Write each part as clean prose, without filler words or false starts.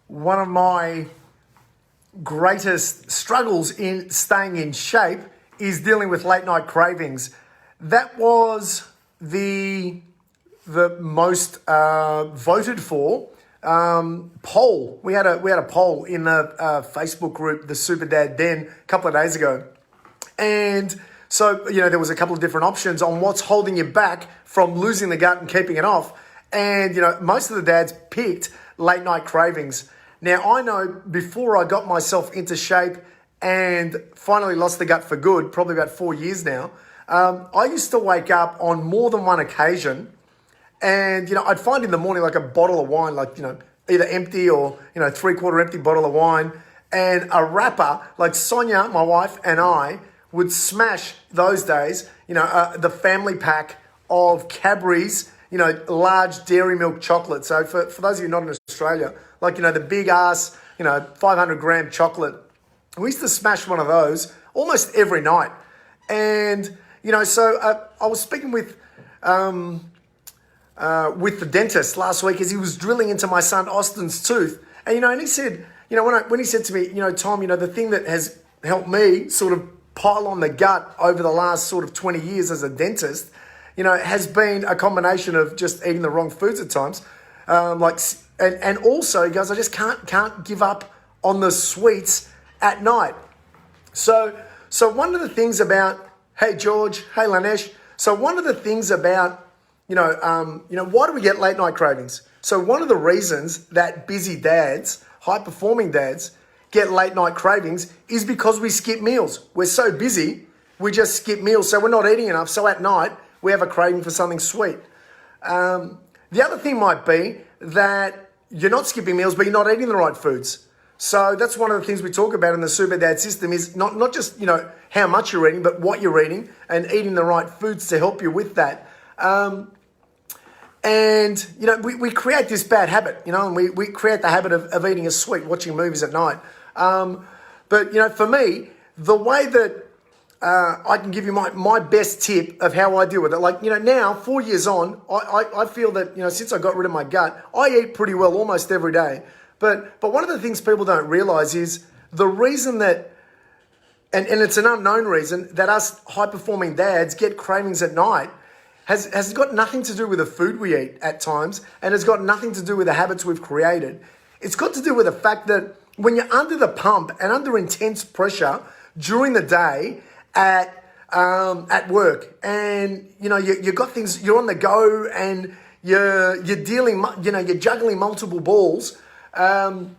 one of my greatest struggles in staying in shape is dealing with late night cravings. That was the most voted for poll. We had a poll in the Facebook group, the Super Dad Den, a couple of days ago, and so there was a couple of different options on what's holding you back from losing the gut and keeping it off. And most of the dads picked late night cravings. Now I know before I got myself into shape and finally lost the gut for good, probably about 4 years now, I used to wake up on more than one occasion and, I'd find in the morning like a bottle of wine, like, either empty or, 3/4 empty bottle of wine, and a wrapper, like Sonia, my wife, and I would smash those days, the family pack of Cadbury's, large dairy milk chocolate. So for those of you not in Australia, like, the big ass, 500 gram chocolate, we used to smash one of those almost every night. And, so I was speaking with the dentist last week as he was drilling into my son Austin's tooth. And, and he said, when he said to me, Tom, the thing that has helped me sort of pile on the gut over the last sort of 20 years as a dentist, has been a combination of just eating the wrong foods at times. And also he goes, I just can't give up on the sweets at night. So one of the things about, hey George, hey Lanesh. So one of the things about, why do we get late night cravings? So one of the reasons that busy dads, high performing dads, get late night cravings is because we skip meals. We're so busy, we just skip meals. So we're not eating enough. So at night, we have a craving for something sweet. The other thing might be that you're not skipping meals, but you're not eating the right foods. So that's one of the things we talk about in the Super Dad system is not just, how much you're eating, but what you're eating and eating the right foods to help you with that. We create this bad habit, and we create the habit of eating a sweet, watching movies at night. But for me, the way that I can give you my best tip of how I deal with it, now, 4 years on, I feel that, since I got rid of my gut, I eat pretty well almost every day. But one of the things people don't realize is the reason that, and it's an unknown reason, that us high-performing dads get cravings at night has got nothing to do with the food we eat at times, and has got nothing to do with the habits we've created. It's got to do with the fact that when you're under the pump and under intense pressure during the day at work, and you've got things, you're on the go, and you're dealing, you're juggling multiple balls, and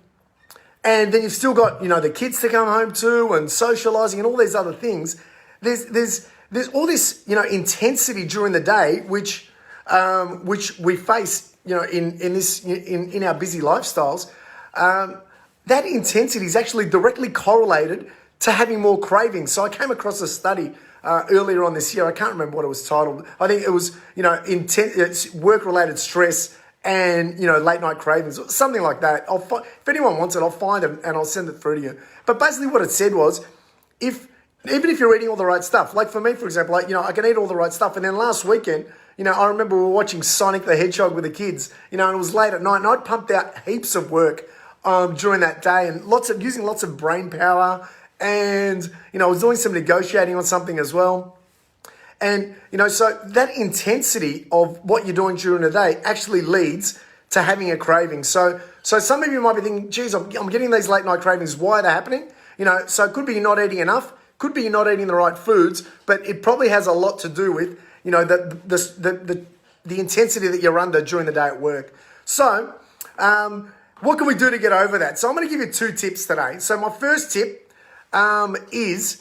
then you've still got the kids to come home to, and socializing and all these other things. There's all this intensity during the day which we face in our busy lifestyles. That intensity is actually directly correlated to having more cravings. So I came across a study earlier on this year. I can't remember what it was titled. I think it was intense work-related stress and late night cravings, or something like that. If anyone wants it, I'll find it and I'll send it through to you. But basically, what it said was, even if you're eating all the right stuff, like for me, for example, I can eat all the right stuff. And then last weekend, I remember we were watching Sonic the Hedgehog with the kids, and it was late at night, and I'd pumped out heaps of work during that day, and using lots of brain power, and I was doing some negotiating on something as well. And so that intensity of what you're doing during the day actually leads to having a craving. So some of you might be thinking, geez, I'm getting these late night cravings. Why are they happening? So it could be you're not eating enough, could be you're not eating the right foods, but it probably has a lot to do with the intensity that you're under during the day at work. So what can we do to get over that? So I'm going to give you 2 tips today. So my first tip is,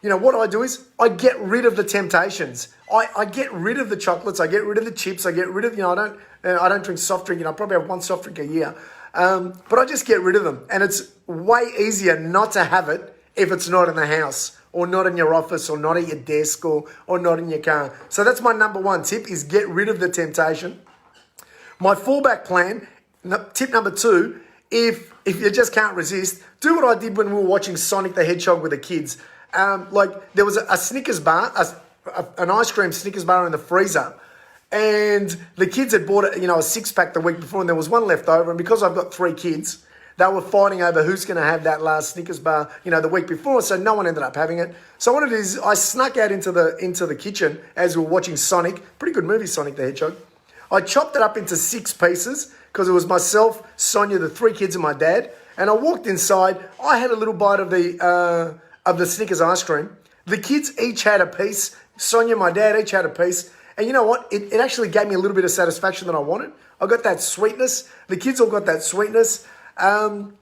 what I do is I get rid of the temptations. I get rid of the chocolates. I get rid of the chips. I get rid of, I don't drink soft drink. I probably have one soft drink a year. But I just get rid of them. And it's way easier not to have it if it's not in the house, or not in your office, or not at your desk, or not in your car. So that's my number 1 tip, is get rid of the temptation. My fallback plan, tip number 2, if you just can't resist, do what I did when we were watching Sonic the Hedgehog with the kids. There was a Snickers bar, an ice cream Snickers bar in the freezer, and the kids had bought a 6-pack the week before, and there was one left over, and because I've got 3 kids, they were fighting over who's going to have that last Snickers bar, the week before. So no one ended up having it. So what it is, I snuck out into the kitchen as we were watching Sonic. Pretty good movie, Sonic the Hedgehog. I chopped it up into 6 pieces because it was myself, Sonia, the 3 kids, and my dad. And I walked inside. I had a little bite of the Snickers ice cream. The kids each had a piece. Sonia, my dad, each had a piece. And you know what? It actually gave me a little bit of satisfaction that I wanted. I got that sweetness. The kids all got that sweetness. And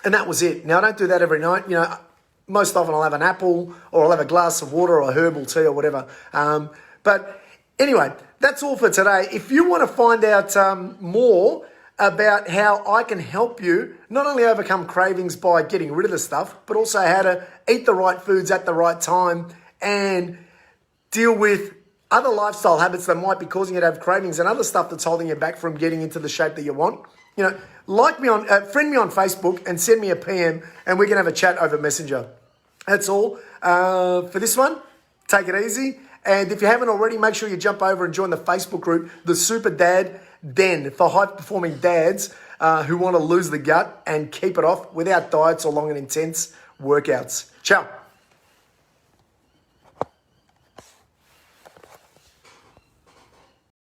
that was it. Now, I don't do that every night. Most often I'll have an apple or I'll have a glass of water or a herbal tea or whatever. But anyway, that's all for today. If you want to find out more about how I can help you not only overcome cravings by getting rid of the stuff, but also how to eat the right foods at the right time and deal with other lifestyle habits that might be causing you to have cravings and other stuff that's holding you back from getting into the shape that you want, friend me on Facebook and send me a PM and we can have a chat over Messenger. That's all for this one. Take it easy. And if you haven't already, make sure you jump over and join the Facebook group, the Super Dad Den, for high-performing dads who want to lose the gut and keep it off without diets or long and intense workouts. Ciao.